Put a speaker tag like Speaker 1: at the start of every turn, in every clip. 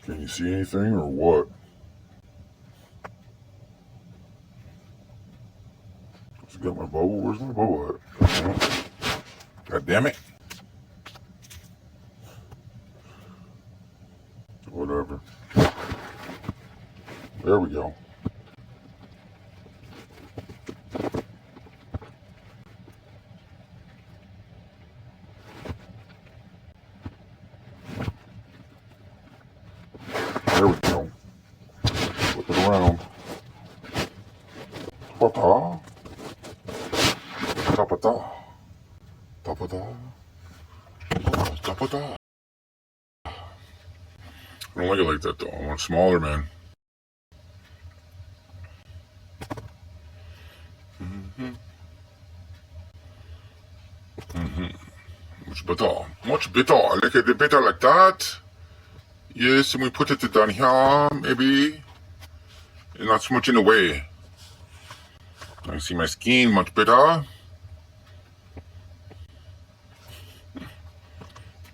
Speaker 1: Can you see anything or what? I got my bubble. Where's my bubble at? God damn it. Whatever. There we go. There we go. Flip it around. Ta-ta. Ta-ta. Ta-ta. Ta-ta. I don't like it like that though. I want smaller, man. Much better. Much better. I like it better like that. Yes, and we put it down here, maybe. Not so much in the way. I see my skin much better.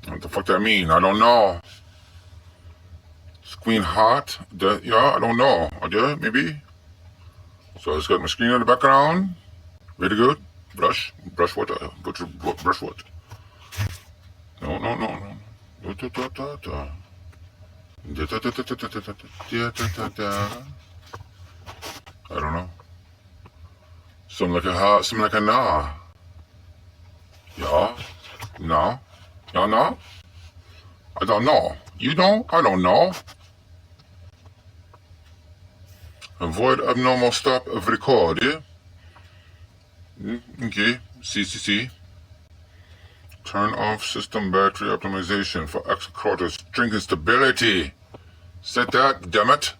Speaker 1: What the fuck that mean? I don't know. Screen hot? Yeah, I don't know. Yeah, maybe. So I just got my screen in the background. Very good. Brush what? Brush what? No. I don't know. Something like a ha, something like a nah. Yeah. No. No. I don't know. You know? I don't know. Avoid abnormal stop of record, yeah? Okay. See. Turn off system battery optimization for extra quarter string stability. Set that, damn it.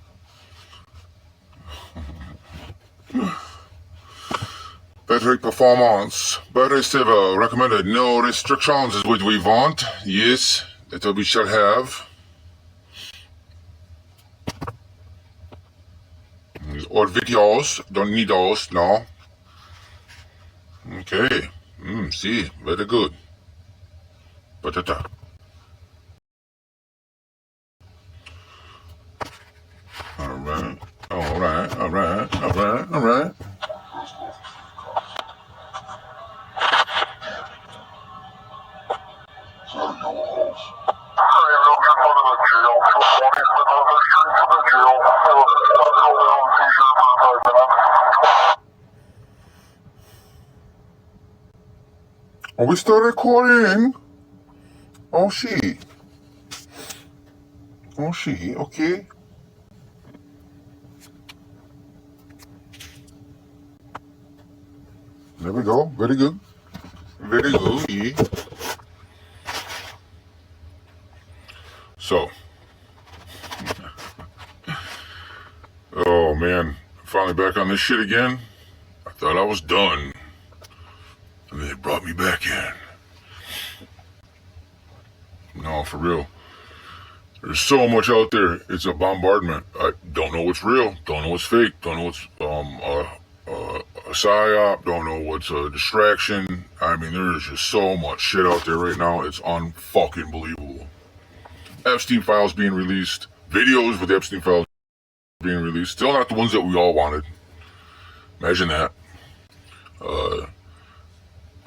Speaker 1: Battery performance. Battery saver recommended. No restrictions is what we want. Yes, that we shall have. Or videos. Don't need those, no. Okay. See, very good. Patata. Alright. Are we still recording? Oh, she. Okay. There we go. Very good. Yeah. So. Oh, man. Finally back on this shit again. I thought I was done. And then they brought me back in. No, for real. There's so much out there. It's a bombardment. I don't know what's real. Don't know what's fake. Don't know what's a psyop. Don't know what's a distraction. I mean, there's just so much shit out there right now. It's unfucking believable. Epstein files being released. Videos with Epstein files being released. Still not the ones that we all wanted. Imagine that.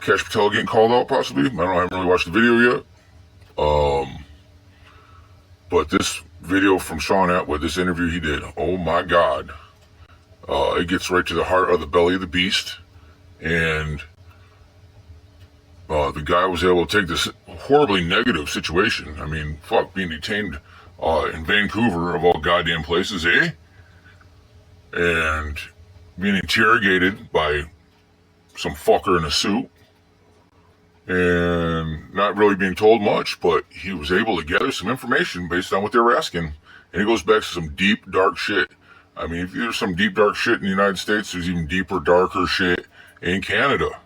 Speaker 1: Kash Patel getting called out possibly. I don't know. I haven't really watched the video yet. But this video from Sean Atwood, this interview he did, oh my God. It gets right to the heart of the belly of the beast. And the guy was able to take this horribly negative situation. I mean, fuck, being detained in Vancouver, of all goddamn places, eh? And being interrogated by some fucker in a suit. And not really being told much, but he was able to gather some information based on what they were asking. And it goes back to some deep, dark shit. I mean, if there's some deep, dark shit in the United States, there's even deeper, darker shit in Canada.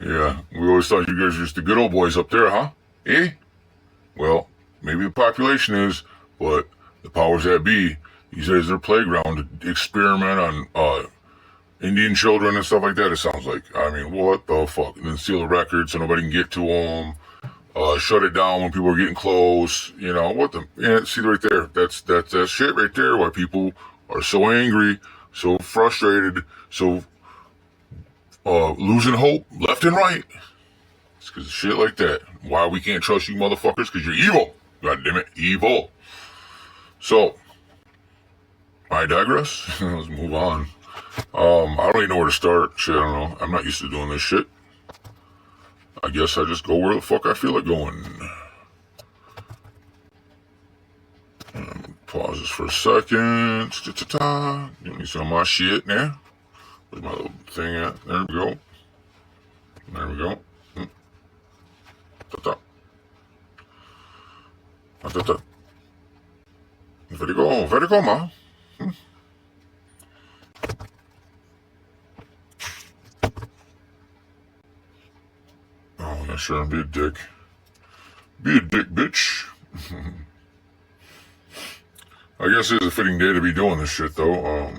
Speaker 1: Yeah, we always thought you guys were just the good old boys up there, huh? Eh? Well, maybe the population is, but the powers that be, use it as their playground to experiment on Indian children and stuff like that, it sounds like. I mean, what the fuck? And then steal the records so nobody can get to them. shut it down when people are getting close. You know what the see right there. That's that shit right there. Why people are so angry, so frustrated, so losing hope left and right. It's because of shit like that. Why we can't trust you motherfuckers? Because you're evil. God damn it, evil. So I digress. Let's move on. I don't even know where to start. Shit, I don't know. I'm not used to doing this shit. I guess I just go where the fuck I feel like going. Pause this for a second. Give me some of my shit now. Where's my little thing at? There we go. There we go. Very go, ma. Oh, yeah, sure, be a dick. Be a dick, bitch. I guess it's a fitting day to be doing this shit, though.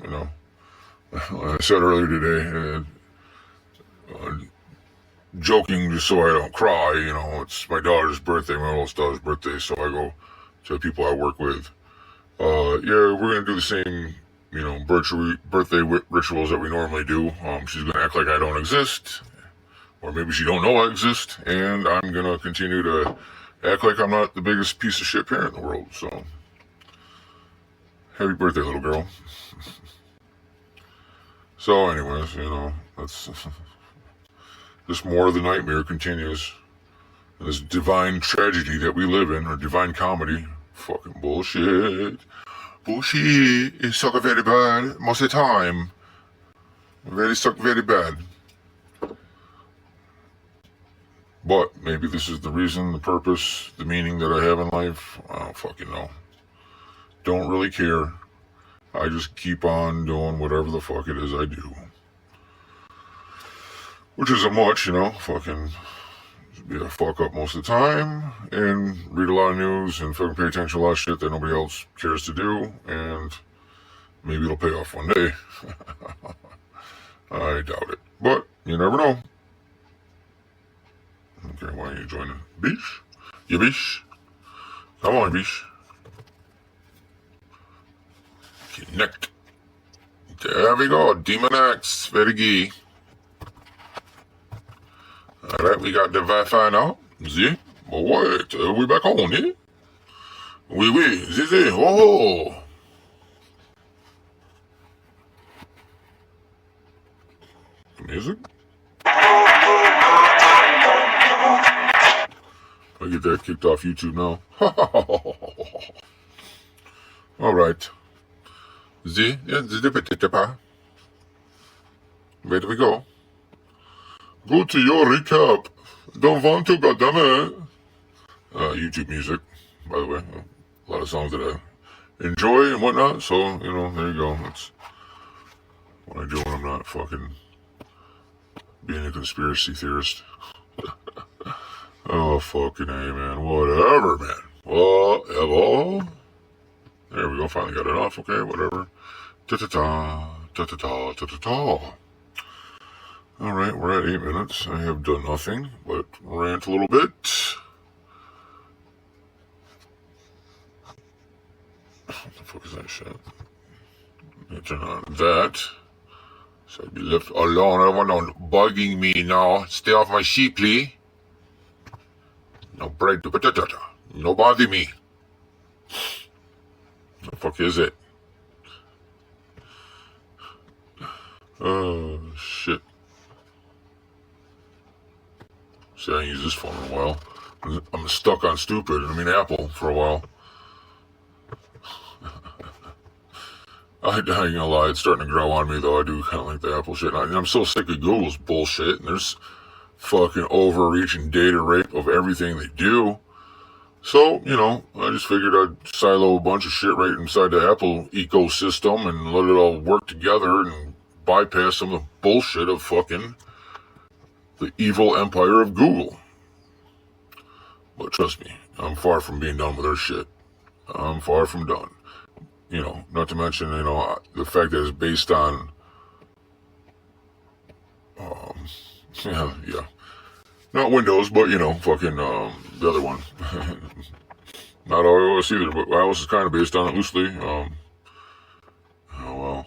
Speaker 1: You know, like I said earlier today, joking just so I don't cry, you know, it's my daughter's birthday, my oldest daughter's birthday, so I go to the people I work with. Yeah, we're going to do the same, you know, birthday rituals that we normally do. She's going to act like I don't exist, or maybe she don't know I exist, and I'm going to continue to act like I'm not the biggest piece of shit parent in the world, so happy birthday, little girl. So anyways, you know, that's this more of the nightmare continues. This divine tragedy that we live in, or divine comedy. Fucking bullshit. Bullshit is suck very bad most of the time. Very suck very bad. But maybe this is the reason, the purpose, the meaning that I have in life. I don't fucking know. Don't really care. I just keep on doing whatever the fuck it is I do. Which isn't much, you know, fucking be a fuck up most of the time and read a lot of news and fucking pay attention to a lot of shit that nobody else cares to do, and maybe it'll pay off one day. I doubt it, but you never know. Okay, why don't you join in? Bish? You bish? Come on, bish. Connect. There we go, Demon X, very gay. Alright, we got the Wi-Fi now. See? But wait, we back on, eh? Oui, see, oh! Music? I get that kicked off YouTube now. Alright. See? Yeah, where do we go? Go to your recap. Don't want to, goddammit. YouTube music, by the way. A lot of songs that I enjoy and whatnot. So, you know, there you go. That's what I do when I'm not fucking being a conspiracy theorist. Oh, fucking A, man. Whatever, man. Whatever. There we go. Finally got it off. Okay, whatever. Ta-ta-ta. Ta-ta-ta. Ta-ta-ta. Alright, we're at 8 minutes. I have done nothing but rant a little bit. What the fuck is that shit? Let me turn on that. So I'd be left alone. I don't want no one bugging me now. Stay off my sheep, please. No bread. No bother me. What the fuck is it? Oh, shit. See, I ain't used this phone in a while. I'm stuck on stupid. I mean, Apple for a while. I ain't gonna lie, it's starting to grow on me, though. I do kind of like the Apple shit. I'm so sick of Google's bullshit, and there's fucking overreach and data rape of everything they do. So, you know, I just figured I'd silo a bunch of shit right inside the Apple ecosystem and let it all work together and bypass some of the bullshit of fucking the evil empire of Google. But trust me, I'm far from being done with their shit. I'm far from done. You know, not to mention, you know, the fact that it's based on, Not Windows, but fucking the other one. Not iOS either, but iOS is kind of based on it loosely. Oh well.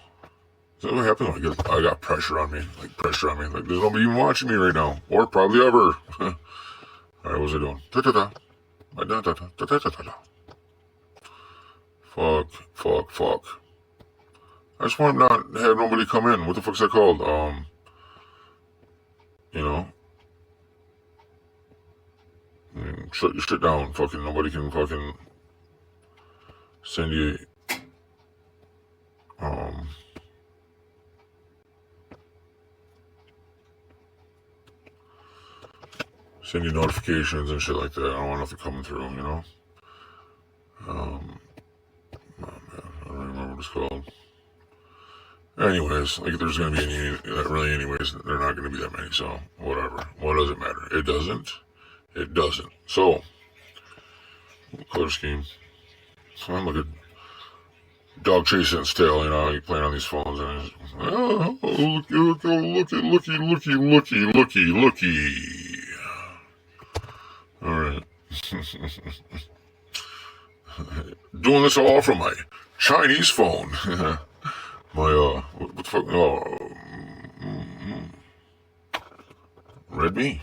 Speaker 1: Is that what happens when I got pressure on me? Like pressure on me. Like there's nobody even watching me right now, or probably ever. All right, what's it doing? Fuck. I just want to not have nobody come in. What the fuck's that called? You know, shut your shit down. Fucking nobody can fucking send you send you notifications and shit like that. I don't want nothing coming through. Oh man, I don't remember what it's called. Anyways, like there's gonna be anyways, they're not gonna be that many. So whatever. What does it matter? It doesn't. It doesn't. So color scheme. So I'm like a dog chasing its tail, you playing on these phones and it's, looky. Alright. Doing this all from my Chinese phone. My, what the fuck? Redmi?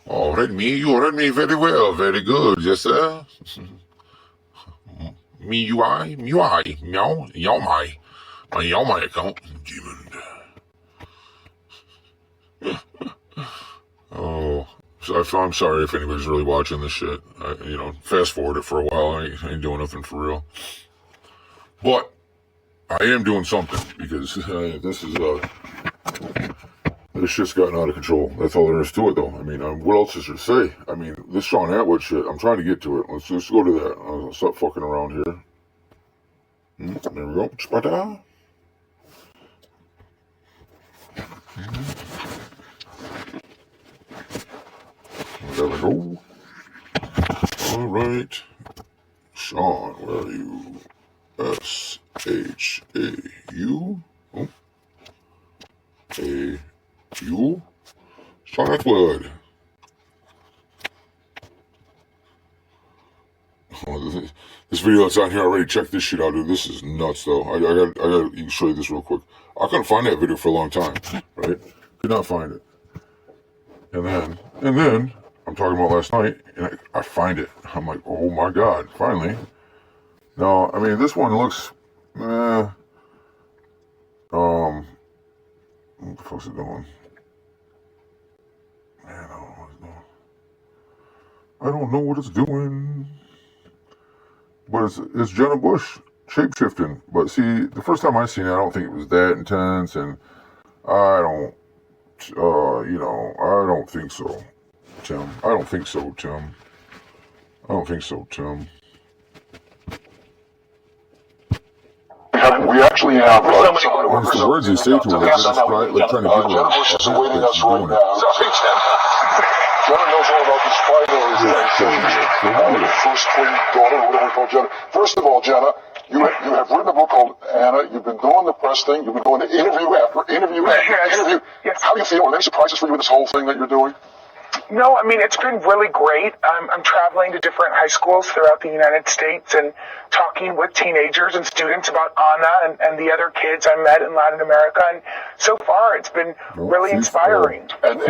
Speaker 1: Oh, Redmi, you read me very well, very good, yes sir. MIUI, meow, Yaomai. My Yaomai account, demon. Oh, so I'm sorry if anybody's really watching this shit. Fast forward it for a while. I ain't doing nothing for real. But I am doing something because this shit's gotten out of control. That's all there is to it, though. I mean, what else is there to say? I mean, this Sean Atwood shit, I'm trying to get to it. Let's just go to that. I'll stop fucking around here. There we go. Spada. There we go. All right. Sean, where are you? SHAU. Oh. A-U. Sean Atwood. Oh, this video that's on here already. Check this shit out, dude. This is nuts, though. I gotta show you this real quick. I couldn't find that video for a long time, right? Could not find it. And then I'm talking about last night, and I find it. I'm like, oh my god, finally. Now, I mean, this one looks, what the fuck's it doing? Man, I don't know what it's doing. But it's Jenna Bush shapeshifting. But see, the first time I seen it, I don't think it was that intense, and I don't think so, Tim. I don't think so, Tim.
Speaker 2: We actually have
Speaker 1: it's the words you say to her, like trying to give her
Speaker 2: Bush is awaiting us right now. Jenna knows all about these primaries. First queen, daughter, whatever we call Jenna. First of all, Jenna, you have written a book called Anna. You've been doing the press thing. You've been doing the interview after interview after interview.
Speaker 3: Yes.
Speaker 2: How do you feel? Are there any surprises for you with this whole thing that you're doing?
Speaker 3: No, I mean, it's been really great. I'm traveling to different high schools throughout the United States and talking with teenagers and students about Anna and the other kids I met in Latin America. And so far, it's been really inspiring.
Speaker 2: And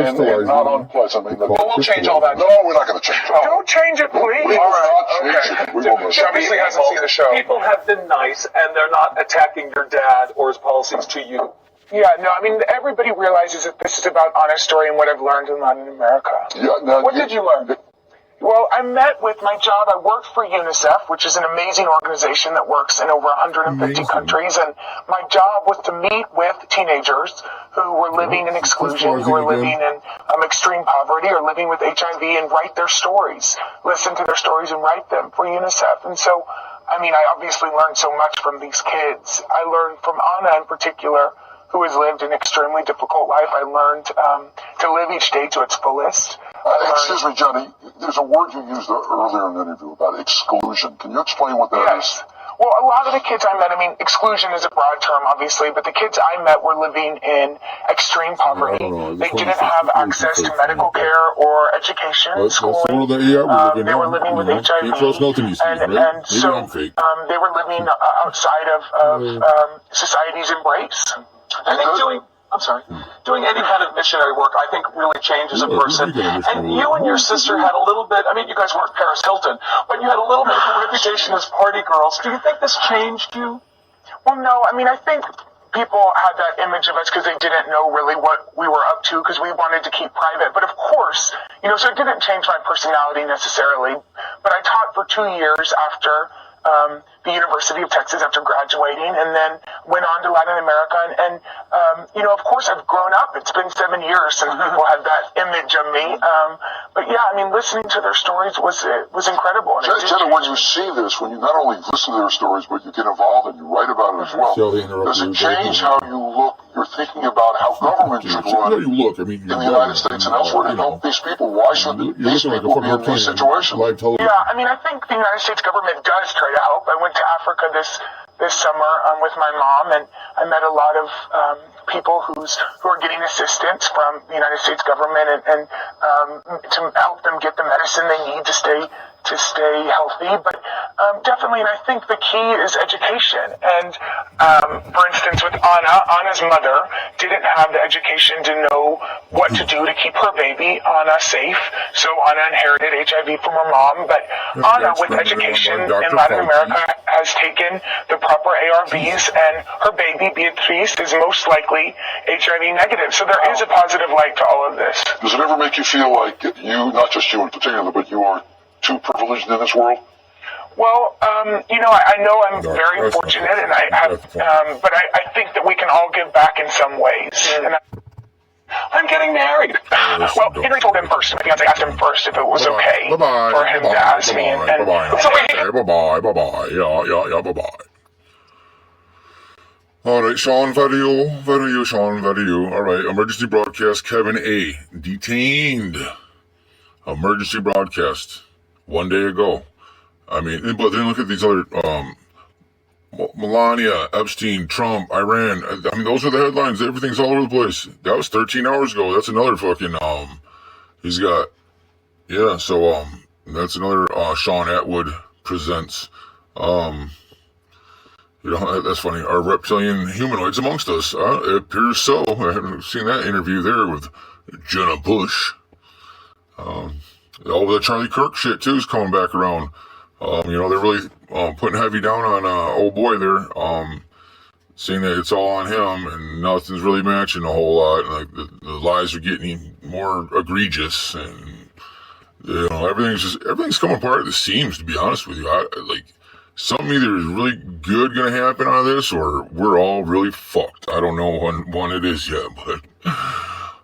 Speaker 2: not unpleasant. I mean,
Speaker 3: we'll change all that.
Speaker 2: No, we're not going to change it.
Speaker 3: Don't change it, please.
Speaker 2: We will not change it. We will not.
Speaker 3: She obviously hasn't seen the show.
Speaker 4: People have been nice, and they're not attacking your dad or his policies to you.
Speaker 3: Yeah, no, I mean, everybody realizes that this is about Anna's story and what I've learned in Latin America.
Speaker 2: Yeah,
Speaker 3: What did you learn? Well, I met with my job. I worked for UNICEF, which is an amazing organization that works in over 150 countries. And my job was to meet with teenagers who were living in exclusion, who were living in extreme poverty or living with HIV, and write their stories, listen to their stories and write them for UNICEF. And so, I mean, I obviously learned so much from these kids. I learned from Anna in particular, who has lived an extremely difficult life. I learned to live each day to its fullest.
Speaker 2: Excuse me, Johnny. There's a word you used earlier in the interview about exclusion. Can you explain what that is?
Speaker 3: Well, a lot of the kids I met, I mean, exclusion is a broad term, obviously, but the kids I met were living in extreme poverty. They didn't have access to medical care or education, schooling. They were living with HIV, and so they were living outside of society's embrace.
Speaker 4: I think doing any kind of missionary work, I think really changes a person. And you and your sister had a little bit, I mean, you guys weren't Paris Hilton, but you had a little bit of a reputation as party girls. Do you think this changed you?
Speaker 3: Well, no, I mean, I think people had that image of us because they didn't know really what we were up to because we wanted to keep private. But of course, so it didn't change my personality necessarily. But I taught for 2 years after the University of Texas after graduating, and then went on to Latin America. And of course, I've grown up. It's been 7 years since people had that image of me. But yeah, I mean, listening to their stories was incredible. And
Speaker 2: Jenna, when you see this, when you not only listen to their stories, but you get involved and you write about it as well, does it change how you look? You're thinking about how government should run in the United States and elsewhere to help these people. Why should these people be in these situations?
Speaker 3: Yeah, I mean, I think the United States government does try to help. I went to Africa this summer with my mom, and I met a lot of people who are getting assistance from the United States government and to help them get the medicine they need to stay healthy. But definitely, and I think the key is education. And for instance, with Anna's mother didn't have the education to know what to do to keep her baby, Anna, safe. So Anna inherited HIV from her mom. But Anna, with education in Latin America, has taken the proper ARVs, and her baby, Beatriz, is most likely HIV negative. So there is a positive light to all of this.
Speaker 2: Does it ever make you feel like you, not just you in particular, but you are too privileged in this world?
Speaker 3: Well, I know I'm very fortunate, and I have, but I think that we can all give back in some ways. And
Speaker 4: I'm getting married.
Speaker 3: Well, Henry told him first. My fiance asked him first if it was okay for him to ask me.
Speaker 1: Bye-bye. All right, Sean, very you. All right, emergency broadcast, Kevin A. detained. Emergency broadcast 1 day ago. I mean, but then look at these other, Melania, Epstein, Trump, Iran. I mean, those are the headlines. Everything's all over the place. That was 13 hours ago. That's another fucking, he's got, yeah, so, that's another, Sean Atwood presents, that's funny. Are reptilian humanoids amongst us? It appears so. I haven't seen that interview there with Jenna Bush. All the Charlie Kirk shit too is coming back around. They're really putting heavy down on old boy there, saying that it's all on him and nothing's really matching a whole lot. And, like the lies are getting more egregious, and everything's coming apart at the seams. To be honest with you, something either is really good going to happen out of this, or we're all really fucked. I don't know when it is yet, but.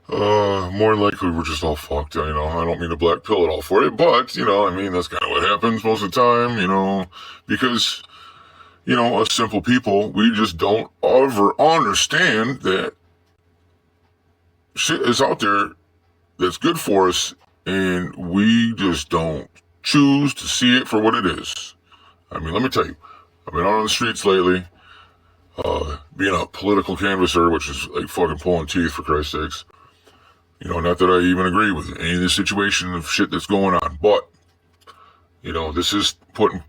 Speaker 1: More than likely we're just all fucked. I don't mean to black pill it all for you, but, that's kind of what happens most of the time, because, us simple people, we just don't ever understand that shit is out there that's good for us, and we just don't choose to see it for what it is. I mean, let me tell you, I've been out on the streets lately, being a political canvasser, which is like fucking pulling teeth, for Christ's sakes. Not that I even agree with any of the situation of shit that's going on, but, this is putting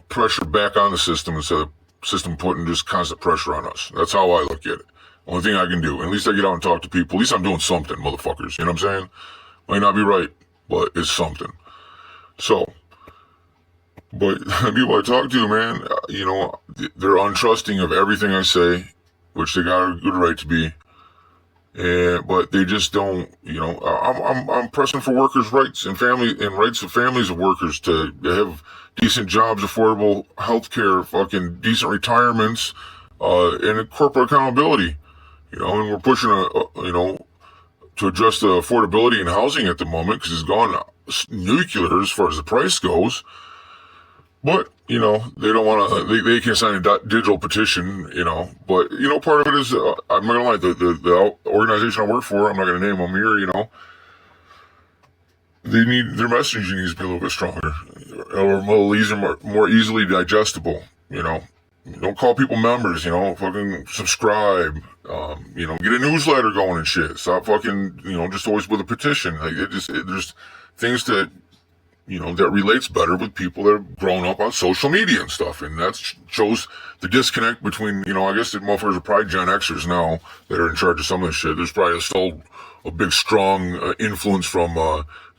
Speaker 1: pressure back on the system instead of system putting just constant pressure on us. That's how I look at it. Only thing I can do, at least I get out and talk to people. At least I'm doing something, motherfuckers. You know what I'm saying? Might not be right, but it's something. So, but people I talk to, man, they're untrusting of everything I say, which they got a good right to be. But they just don't, I'm pressing for workers' rights and rights of families of workers to have decent jobs, affordable health care, fucking decent retirements, and corporate accountability, and we're pushing to address the affordability in housing at the moment because it's gone nuclear as far as the price goes. But, they don't want to, they can't sign a digital petition, but, part of it is, I'm not going to lie, the organization I work for, I'm not going to name them here, their messaging needs to be a little bit stronger, or more easily digestible. you know, don't call people members, you know, fucking subscribe, you know, get a newsletter going and shit. Stop fucking, you know, just always with a petition. Like, there's things that, you know, that relates better with people that have grown up on social media and stuff. And that shows the disconnect between, you know, I guess the motherfuckers are probably Gen Xers now that are in charge of some of this shit. There's probably still a big, strong influence from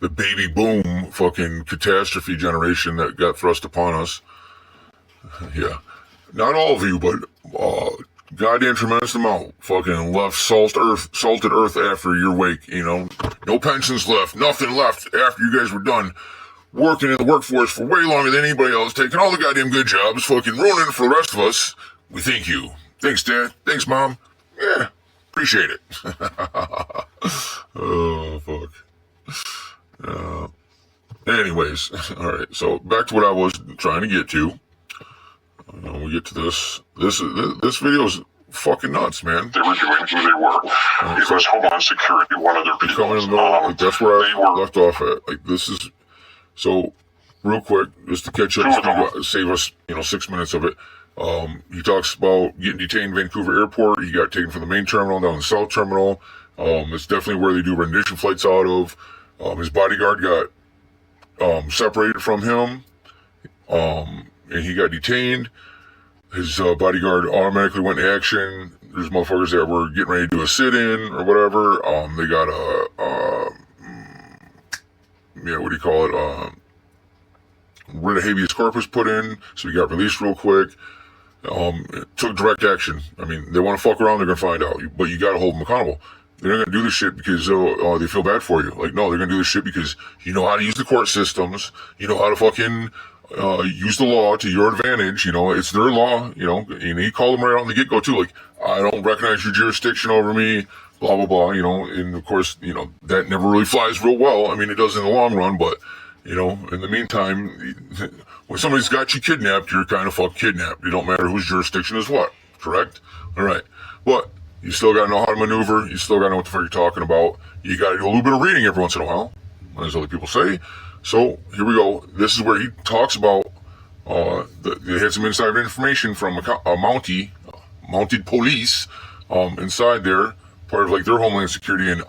Speaker 1: the baby boom fucking catastrophe generation that got thrust upon us. Yeah. Not all of you, but goddamn tremendous amount fucking left salted earth after your wake, you know. No pensions left, nothing left after you guys were done working in the workforce for way longer than anybody else, taking all the goddamn good jobs, fucking ruining it for the rest of us. We thank you. Thanks, Dad. Thanks, Mom. Yeah, appreciate it. Oh, fuck. Anyways, all right, so back to what I was trying to get to. We get to this. This video is fucking nuts, man.
Speaker 2: They were doing who they were. It was Homeland Security, one of their people.
Speaker 1: Coming in the middle, like, that's where I left off at. Like, this is so real quick, just to catch up, save us, you know, 6 minutes of it. He talks about getting detained in Vancouver Airport. He got taken from the main terminal down to the south terminal. It's definitely where they do rendition flights out of. His bodyguard got separated from him, and he got detained. His bodyguard automatically went to action. There's motherfuckers that were getting ready to do a sit-in or whatever. They got what do you call it? Writ of habeas corpus put in, so he got released real quick. It took direct action. I mean, they want to fuck around, they're gonna find out, but you gotta hold them accountable. They're not gonna do this shit because they feel bad for you. Like, no, they're gonna do this shit because you know how to use the court systems. You know how to fucking use the law to your advantage. You know, it's their law. You know, and he called them right out in the get-go too. Like, I don't recognize your jurisdiction over me. Blah blah blah. You know, and of course, you know that never really flies real well. I mean, it does in the long run, but you know, in the meantime, when somebody's got you kidnapped, you're kind of fuck kidnapped. It don't matter whose jurisdiction is what. Correct? All right, but you still got to know how to maneuver. You still got to know what the fuck you're talking about. You got to do a little bit of reading every once in a while, as other people say. So here we go. This is where he talks about they had some insider information from a mounted police inside there, part of like their Homeland Security in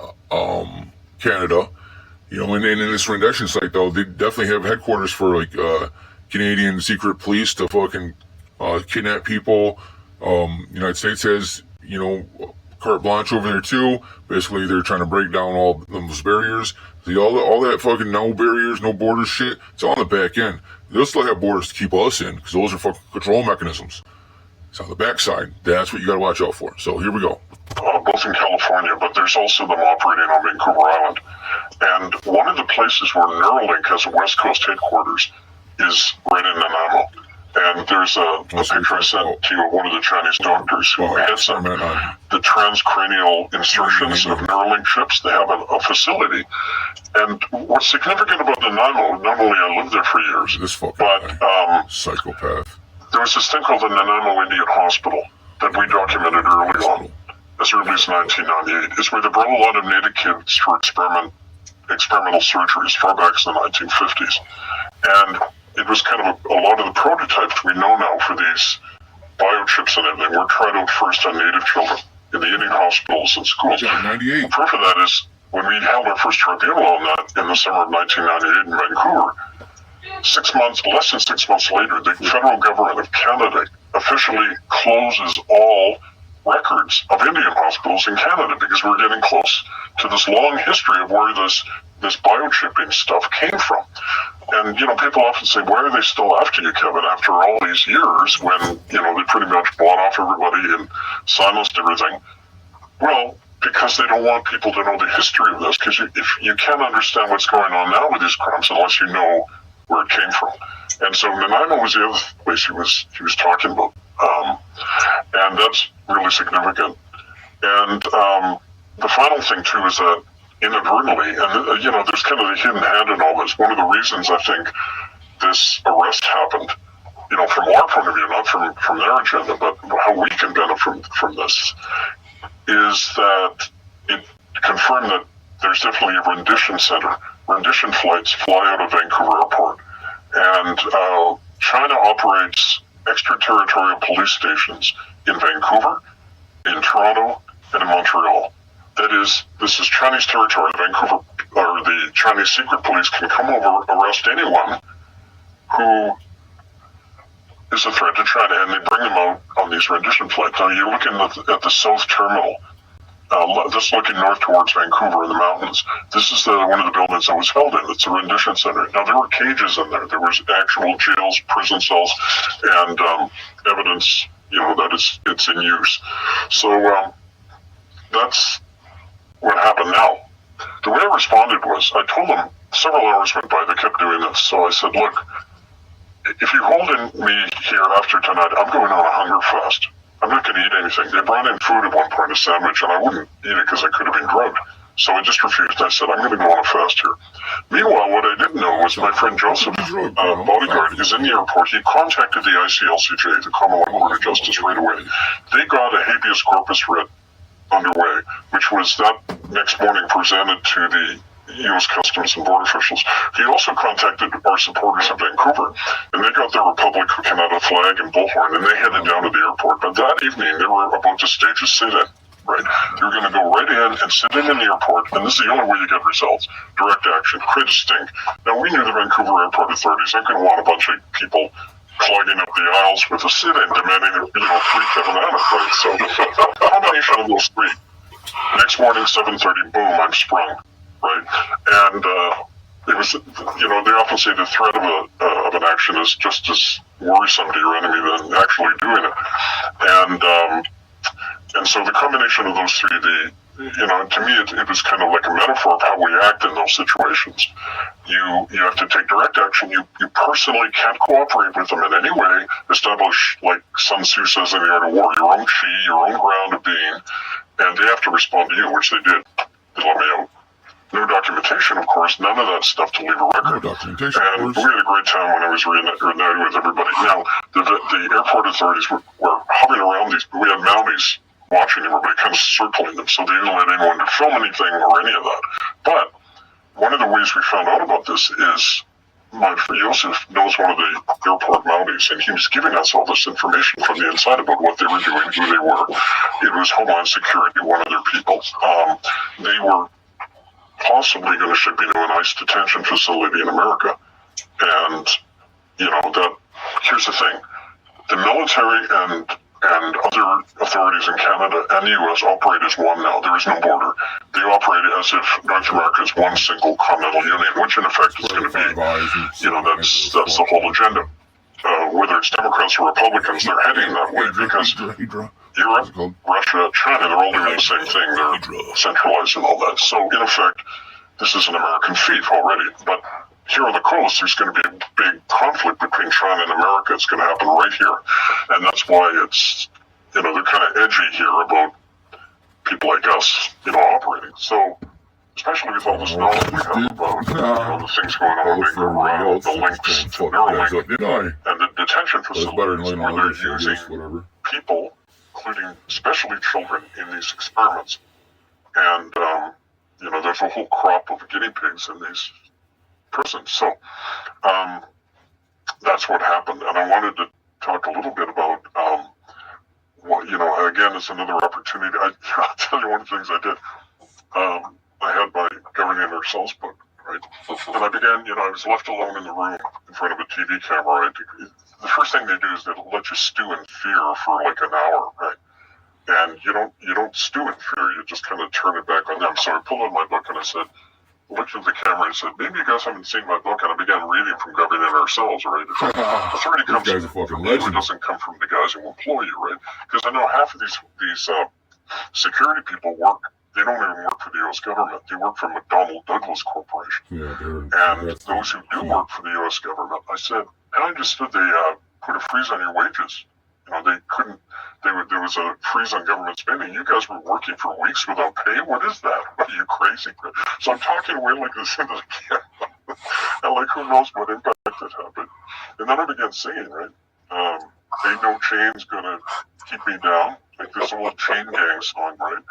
Speaker 1: Canada. You know, and in this rendition site though, they definitely have headquarters for like Canadian secret police to fucking kidnap people. United States has, you know, carte blanche over there too. Basically, they're trying to break down all those barriers. See, all that fucking no barriers, no borders shit, it's on the back end. They'll still have borders to keep us in, because those are fucking control mechanisms. It's on the backside. That's what you gotta watch out for. So here we go.
Speaker 2: Both in California, but there's also them operating on Vancouver Island. And one of the places where Neuralink has a West Coast headquarters is right in Nanaimo. And there's a picture I sent to you of one of the Chinese doctors who heads up the transcranial insertions of Neuralink chips. They have a facility. And what's significant about Nanaimo, not only I lived there for years, but
Speaker 1: psychopath.
Speaker 2: There was this thing called the Nanaimo Indian Hospital that we documented early on, as early as 1998. It's where they brought a lot of native kids for experimental surgeries far back in the 1950s. And it was kind of a lot of the prototypes we know now for these biochips and everything were tried out first on native children in the Indian hospitals and schools.
Speaker 1: Yeah, 98.
Speaker 2: Proof of that is when we held our first tribunal on that in the summer of 1998 in Vancouver, less than 6 months later, the federal government of Canada officially closes all records of Indian hospitals in Canada because we're getting close to this long history of where this biochipping stuff came from. And, you know, people often say, why are they still after you, Kevin, after all these years when, you know, they pretty much bought off everybody and silenced everything? Well, because they don't want people to know the history of this, because if you can't understand what's going on now with these crimes unless you know where it came from. And so Nanaimo was the other place he was talking about. And that's really significant. And the final thing, too, is that inadvertently, and, you know, there's kind of the hidden hand in all this. One of the reasons I think this arrest happened, you know, from our point of view, not from their agenda, but how we can benefit from this, is that it confirmed that there's definitely a rendition center. Rendition flights fly out of Vancouver Airport. And China operates extraterritorial police stations in Vancouver, in Toronto, and in Montreal. That is, this is Chinese territory. Vancouver, or the Chinese secret police can come over, arrest anyone who is a threat to China, and they bring them out on these rendition flights. Now you're looking at the South Terminal, just looking north towards Vancouver in the mountains. This is one of the buildings that was held in. It's a rendition center. Now there were cages in there. There was actual jails, prison cells, and evidence, that it's in use. So that's what happened now. The way I responded was, I told them, several hours went by, they kept doing this. So I said, look, if you hold me here after tonight, I'm going on a hunger fast. I'm not going to eat anything. They brought in food at one point, a sandwich, and I wouldn't eat it because I could have been drugged. So I just refused. I said, I'm going to go on a fast here. Meanwhile, what I didn't know was my friend Joseph, bodyguard, is in the airport. He contacted the ICLCJ, the Commonwealth Court of Justice, right away. They got a habeas corpus writ underway, which was that next morning presented to the U.S. Customs and Border officials. He also contacted our supporters in Vancouver, and they got their Republic of Canada flag and bullhorn, and they headed down to the airport. But that evening, they were about to stage a sit-in, right? They were going to go right in and sit in the airport, and this is the only way you get results. Direct action, create a stink. Now, we knew the Vancouver airport authorities aren't going to want a bunch of people clogging up the aisles with a sit-in, demanding, 3 Kevin Adams, right? So, a combination of those three. Next morning, 7:30, boom, I'm sprung. Right, and it was, they often say the threat of an action is just as worrisome to your enemy than actually doing it, and so the combination of those three, to me, it was kind of like a metaphor of how we act in those situations. You have to take direct action. You personally can't cooperate with them in any way. Establish, like Sun Tzu says in The Art of War, your own chi, your own ground of being, and they have to respond to you, which they did. They let me out. No documentation, of course, none of that stuff to leave a record.
Speaker 1: No documentation,
Speaker 2: and we had a great time when I was reunited with everybody. Now, the airport authorities were hovering around these. We had Mounties watching everybody, kind of circling them, so they didn't let anyone film anything or any of that. But one of the ways we found out about this is my friend Joseph knows one of the airport Mounties, and he was giving us all this information from the inside about what they were doing, who they were. It was Homeland Security, one of their people. They were possibly going to ship you to an ICE detention facility in America. And, here's the thing. The military and other authorities in Canada and the U.S. operate as one now. There is no border. They operate as if North America is one single continental union, which in effect is going to be, that's the whole agenda. Whether it's Democrats or Republicans, they're heading that way because Europe, Russia, China, they're all doing the same thing. They're centralized and all that. So, in effect, this is an American fief already. But here on the coast, there's going to be a big conflict between China and America. It's going to happen right here. And that's why it's, they're kind of edgy here about people like us, operating. So, especially with all this knowledge we have about the things going on in Vancouver, the links to Neuralink, and the detention facilities where they're using people, including especially children, in these experiments. And, there's a whole crop of guinea pigs in these prisons. So that's what happened. And I wanted to talk a little bit about, again, it's another opportunity. I'll tell you one of the things I did. I had my Governing Ourselves book, right? And I began, I was left alone in the room in front of a TV camera. Right? The first thing they do is they let you stew in fear for like an hour, right? And you don't stew in fear, you just kind of turn it back on them. So I pulled out my book and I said, looked at the camera and said, maybe you guys haven't seen my book. And I began reading from Governing Ourselves, right? Authority comes from you, it doesn't come from the guys who employ you, right? Because I know half of these security people they don't even work for the U.S. government. They work for McDonnell Douglas Corporation. Yeah, and those who do work for the U.S. government, I said, I understood they put a freeze on your wages. They couldn't, there was a freeze on government spending. You guys were working for weeks without pay? What is that? Are you crazy? So I'm talking away like this into the camera. And like, who knows what impact it happened. And then I began singing, right? Ain't No Chain's Gonna Keep Me Down. Like this old Chain Gang song, right?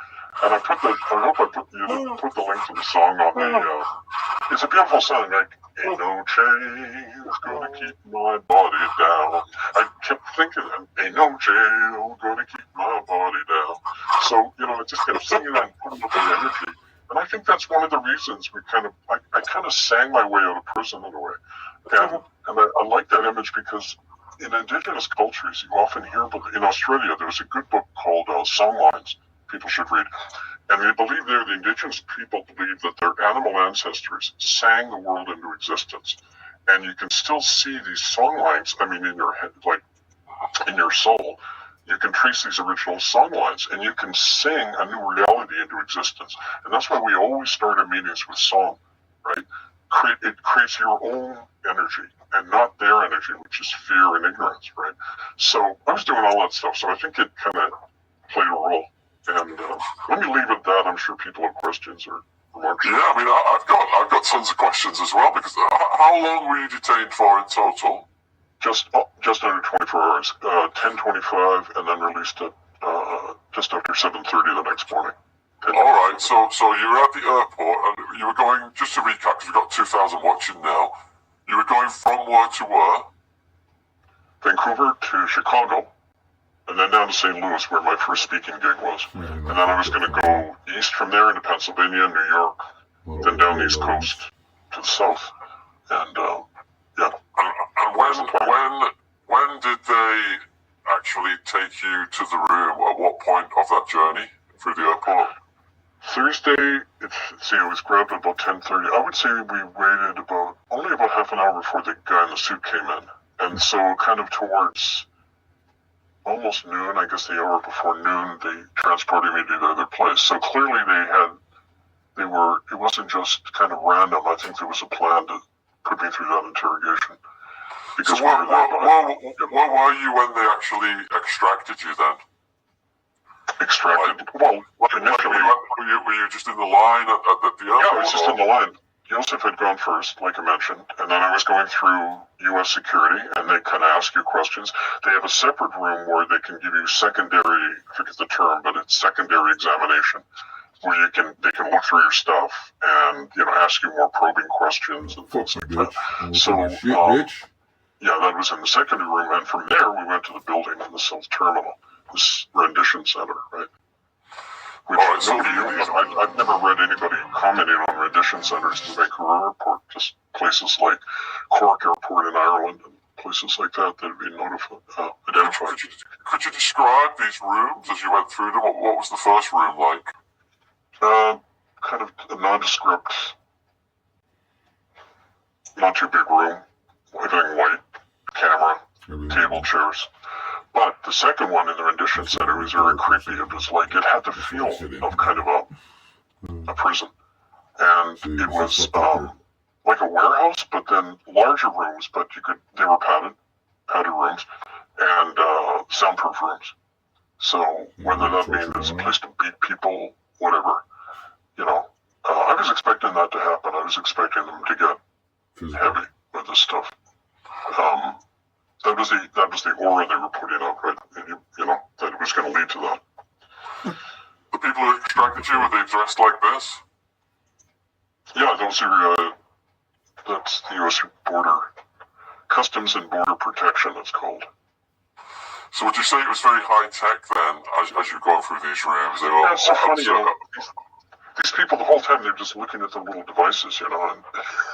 Speaker 2: And I hope I put the link to the song on the, it's a beautiful song, like, ain't no chains gonna keep my body down. I
Speaker 1: kept thinking, ain't no jail gonna keep my body down. So, I just kept singing that and putting up the energy. And I think that's one of the reasons I kind of sang my way out of prison in a way. And I like that image because in indigenous cultures, you often hear, in Australia, there's a good book called Songlines people should read. And they believe there, the indigenous people believe that their animal ancestors sang the world into existence. And you can still see these songlines, in your head, like in your soul. You can trace these original songlines and you can sing a new reality into existence. And that's why we always start our meetings with song, right? It creates your own energy and not their energy, which is fear and ignorance, right? So I was doing all that stuff. So I think it kind of played a role. And let me leave it at that. I'm sure people have questions or remarks.
Speaker 2: Yeah, I've got tons of questions as well, because how long were you detained for in total?
Speaker 1: Just under 24 hours, 10:25, and then released at just after 7:30 the next morning.
Speaker 2: All right, so you were at the airport, and you were going, just to recap, because we've got 2,000 watching now, you were going from where to where?
Speaker 1: Vancouver to Chicago, and then down to St. Louis, where my first speaking gig was. And then I was going to go east from there into Pennsylvania, New York, then down the East Coast to the south. And, yeah.
Speaker 2: And when did they actually take you to the room? At what point of that journey through the airport?
Speaker 1: Thursday, I was grabbed at about 10:30. I would say we waited only about half an hour before the guy in the suit came in. And so kind of towards almost noon, I guess the hour before noon, they transported me to the other place. So clearly it wasn't just kind of random. I think there was a plan to put me through that interrogation.
Speaker 2: Because where were you when they actually extracted you then?
Speaker 1: Extracted? Well, initially...
Speaker 2: Were you just in the line at the airport?
Speaker 1: Yeah, I was just in the line. Joseph had gone first, like I mentioned, and then I was going through U.S. security, and they kind of ask you questions. They have a separate room where they can give you secondary, I forget the term, but it's secondary examination, where they can look through your stuff and, ask you more probing questions and things like that. So, yeah, that was in the secondary room, and from there we went to the building in the South Terminal, this rendition center, right? Which I've never read anybody commenting on rendition centers in the Vancouver airport, just places like Cork Airport in Ireland and places like that that have been identified.
Speaker 2: Could you describe these rooms as you went through them? What was the first room like?
Speaker 1: Kind of a nondescript, not too big room, everything white, camera, table, chairs. But the second one in the rendition center was very creepy. It was like, it had the feel of kind of a prison. And it was like a warehouse, but then larger rooms, but they were padded rooms, and soundproof rooms. So whether that means there's a place to beat people, whatever, I was expecting that to happen. I was expecting them to get heavy with this stuff. That was the aura they were putting out, right? And that it was going to lead to that.
Speaker 2: The people who extracted you, were they dressed like this?
Speaker 1: Yeah, that's the U.S. Customs and Border Protection, it's called.
Speaker 2: So would you say it was very high tech then, as you're going through these rooms?
Speaker 1: Yeah, it's so funny, these people the whole time, they're just looking at the little devices, and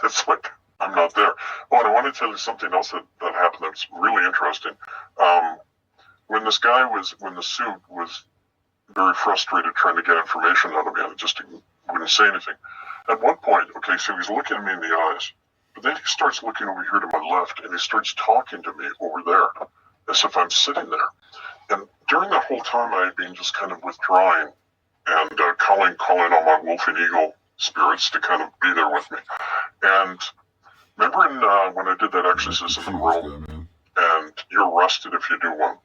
Speaker 1: it's like, I'm not there. Oh, and I want to tell you something else that happened that's really interesting. When the suit was very frustrated trying to get information out of me, and just wouldn't say anything. At one point, so he's looking at me in the eyes, but then he starts looking over here to my left, and he starts talking to me over there, as if I'm sitting there. And during that whole time, I had been just kind of withdrawing and calling on my wolf and eagle spirits to kind of be there with me. And remember when I did that exorcism in Rome, and you're arrested if you do one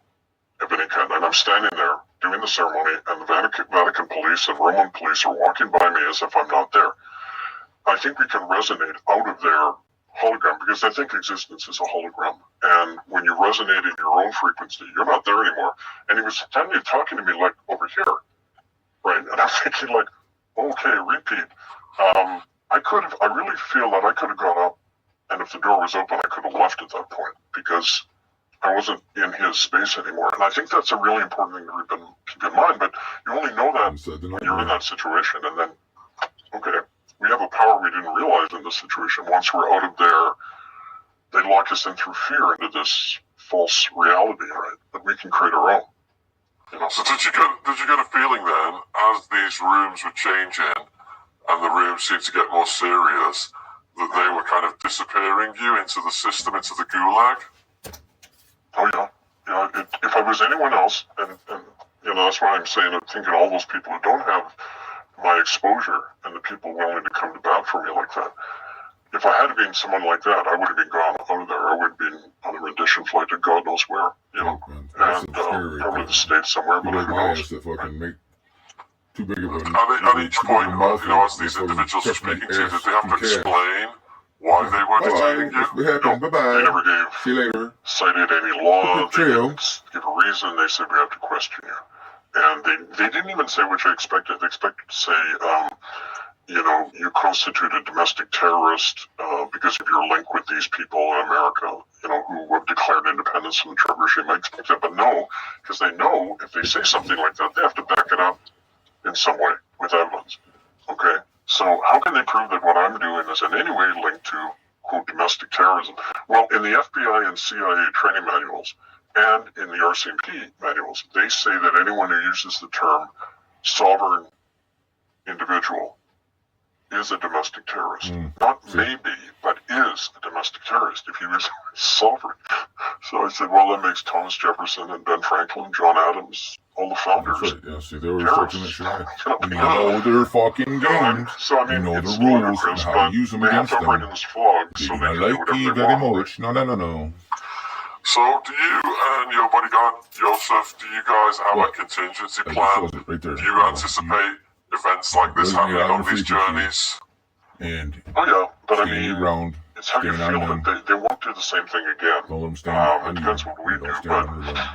Speaker 1: of any kind, and I'm standing there doing the ceremony, and the Vatican police and Roman police are walking by me as if I'm not there. I think we can resonate out of their hologram, because I think existence is a hologram. And when you resonate in your own frequency, you're not there anymore. And he was standing there talking to me like over here, right? And I'm thinking like, okay, repeat. I really feel that I could have gone up, and if the door was open, I could have left at that point, because
Speaker 2: I wasn't in his space anymore. And I think that's a really important thing to keep in mind. But you only know that when you're in that situation. And then, okay, we have a power we didn't realize in this situation. Once we're out of there, they lock us in through fear into this false reality, right? That we can create our own. You know?
Speaker 5: So did you get a feeling then, as these rooms were changing and the rooms seemed to get more serious, that they were kind of disappearing you into the system, into the gulag?
Speaker 2: Oh yeah. If I was anyone else, and that's why I'm saying, I'm thinking all those people who don't have my exposure and the people willing to come to bat for me like that. If I had been someone like that, I would have been gone out of there. I would have been on a rendition flight to God knows where, and probably the States somewhere, but who knows?
Speaker 1: Make too big of a...
Speaker 5: At each point, as these individuals are speaking to you, did they have to explain why they were detaining you?
Speaker 1: What happened? Bye-bye.
Speaker 2: They never gave,
Speaker 1: see you later,
Speaker 2: cited any law. They didn't give a reason. They said, we have to question you. And they didn't even say what you expected. They expected to say, you constitute a domestic terrorist because of your link with these people in America, who have declared independence from the Trump regime. I expect that, but no, because they know if they say something like that, they have to back it up in some way with evidence. Okay? So how can they prove that what I'm doing is in any way linked to, quote, domestic terrorism? Well, in the FBI and CIA training manuals and in the RCMP manuals, they say that anyone who uses the term sovereign individual is a domestic terrorist. Not maybe, but is a domestic terrorist if he was sovereign. So I said, well, that makes Thomas Jefferson and Ben Franklin, John Adams, all the founders.
Speaker 1: That's right. Yeah, see, they were fucking shit. You know their fucking games.
Speaker 2: So, I mean,
Speaker 1: you know
Speaker 2: it's
Speaker 1: the rules and how to use them against them.
Speaker 2: Operate in this fog, so they can do whatever they want.
Speaker 1: No.
Speaker 5: So, do you and your bodyguard, Joseph, do you guys have a contingency plan?
Speaker 1: Right there.
Speaker 5: Do you anticipate events like this happening on these journeys?
Speaker 1: And
Speaker 2: oh yeah, but I mean,
Speaker 1: around,
Speaker 2: it's how you feel that they won't do the same thing again.
Speaker 1: Don't let them stand.
Speaker 2: It depends what we do, but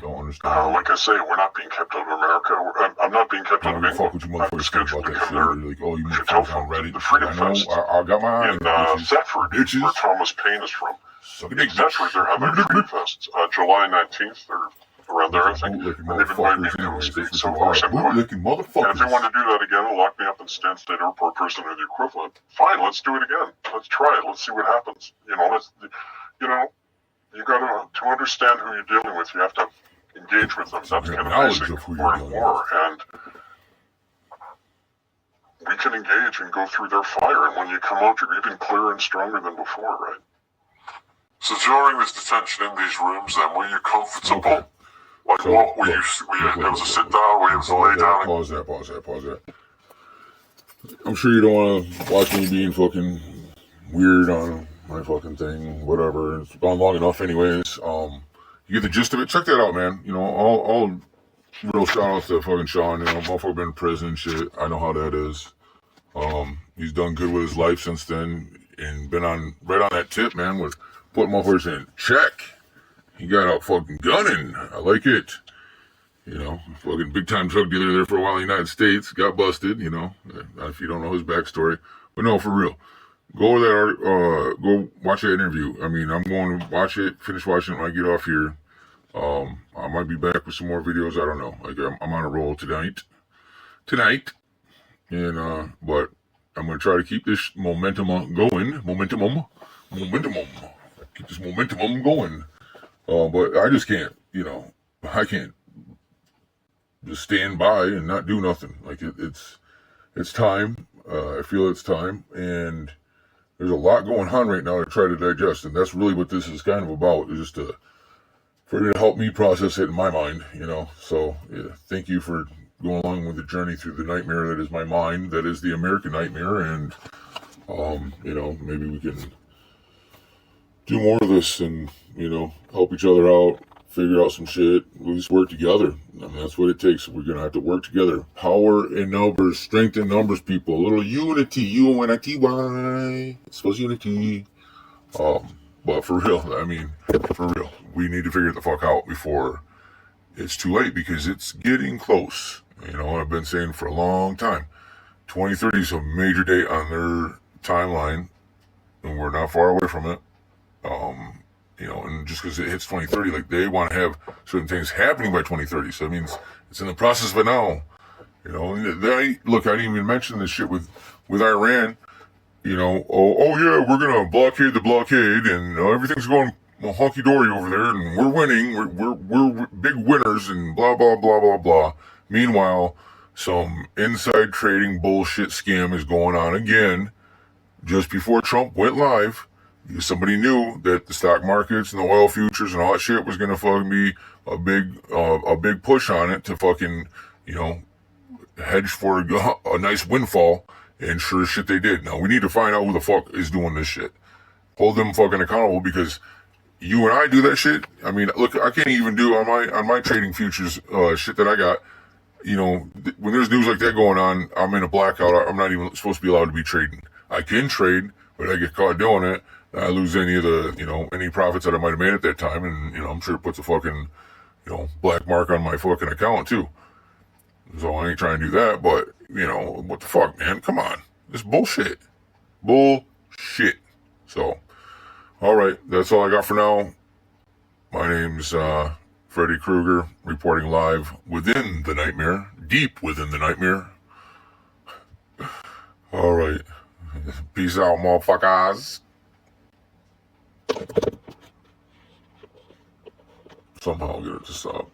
Speaker 1: don't understand.
Speaker 2: like I say, we're not being kept out of America. I'm not being kept out of England.
Speaker 1: Fuck with you motherfuckers
Speaker 2: scheduled
Speaker 1: about
Speaker 2: to
Speaker 1: that
Speaker 2: come there.
Speaker 1: shit. Like, oh, you
Speaker 2: Should
Speaker 1: motherfuckers
Speaker 2: tell
Speaker 1: on Reddit.
Speaker 2: the Freedom Fest
Speaker 1: I got my
Speaker 2: in Thetford, where Thomas Paine is from. In Thetford, they're having a Freedom Fest, July 19th or around there, I think. And they've invited me to come and speak, so of course I'm going. And if they want to do that again and lock me up in Stan State Airport Prison or the equivalent, fine, let's do it again. Let's try it. Let's see what happens. You got to understand who you're dealing with. You have to engage with them. That's kind of basic part of war. And we can engage and go through their fire. And when you come out, you're even clearer and stronger than before, right?
Speaker 5: So during this detention in these rooms, then, were you comfortable?
Speaker 1: Okay.
Speaker 5: Like,
Speaker 1: So,
Speaker 5: what were you able to sit down? Were you able to lay down?
Speaker 1: Pause that. I'm sure you don't want to watch me being fucking weird on my fucking thing, whatever. It's gone long enough anyways. You get the gist of it. Check that out, man. All real shout outs to fucking Sean. Motherfucker been in prison and shit. I know how that is. He's done good with his life since then and been right on that tip, man, with putting motherfuckers in check. He got out fucking gunning. I like it. Fucking big time drug dealer there for a while in the United States. Got busted, if you don't know his backstory. But no, for real. Go there, go watch that interview. I mean, I'm going to watch it, finish watching it when I get off here. I might be back with some more videos. I don't know. Like, I'm on a roll tonight. And, but I'm going to try to keep this momentum going. Keep this momentum going. But I just can't, I can't just stand by and not do nothing. Like, it's time. I feel it's time. And there's a lot going on right now to try to digest. And that's really what this is kind of about, is just for it to help me process it in my mind, So, yeah, thank you for going along with the journey through the nightmare that is my mind, that is the American nightmare. And, maybe we can do more of this and, help each other out, figure out some shit, at least work together. I mean, that's what it takes. We're going to have to work together. Power in numbers, strength in numbers, people. A little unity, UNITY. It's supposed to unity. But for real, we need to figure the fuck out before it's too late, because it's getting close. I've been saying for a long time, 2030 is a major date on their timeline, and we're not far away from it. you know, and just because it hits 2030, like they want to have certain things happening by 2030. So that means it's in the process of it now. You know, look, I didn't even mention this shit with Iran. You know, oh yeah, we're gonna blockade the blockade, and everything's going hunky dory over there, and we're winning. We're big winners, and blah blah blah blah blah. Meanwhile, some inside trading bullshit scam is going on again. Just before Trump went live, somebody knew that the stock markets and the oil futures and all that shit was gonna fucking be a big push on it to fucking, you know, hedge for a nice windfall. And sure as shit they did. Now we need to find out who the fuck is doing this shit. Hold them fucking accountable, because you and I do that shit. I mean, look, I can't even do on my trading futures shit that I got. You know, when there's news like that going on, I'm in a blackout. I'm not even supposed to be allowed to be trading. I can trade, but I get caught doing it. I lose any of the, you know, any profits that I might have made at that time, and you know, I'm sure it puts a fucking, you know, black mark on my fucking account too. So I ain't trying to do that, but, you know, what the fuck, man? Come on. It's bullshit. Bullshit. So, all right. That's all I got for now. My name's Freddy Krueger, reporting live within the nightmare, deep within the nightmare. All right. Peace out, motherfuckers. Somehow I'll get it to stop.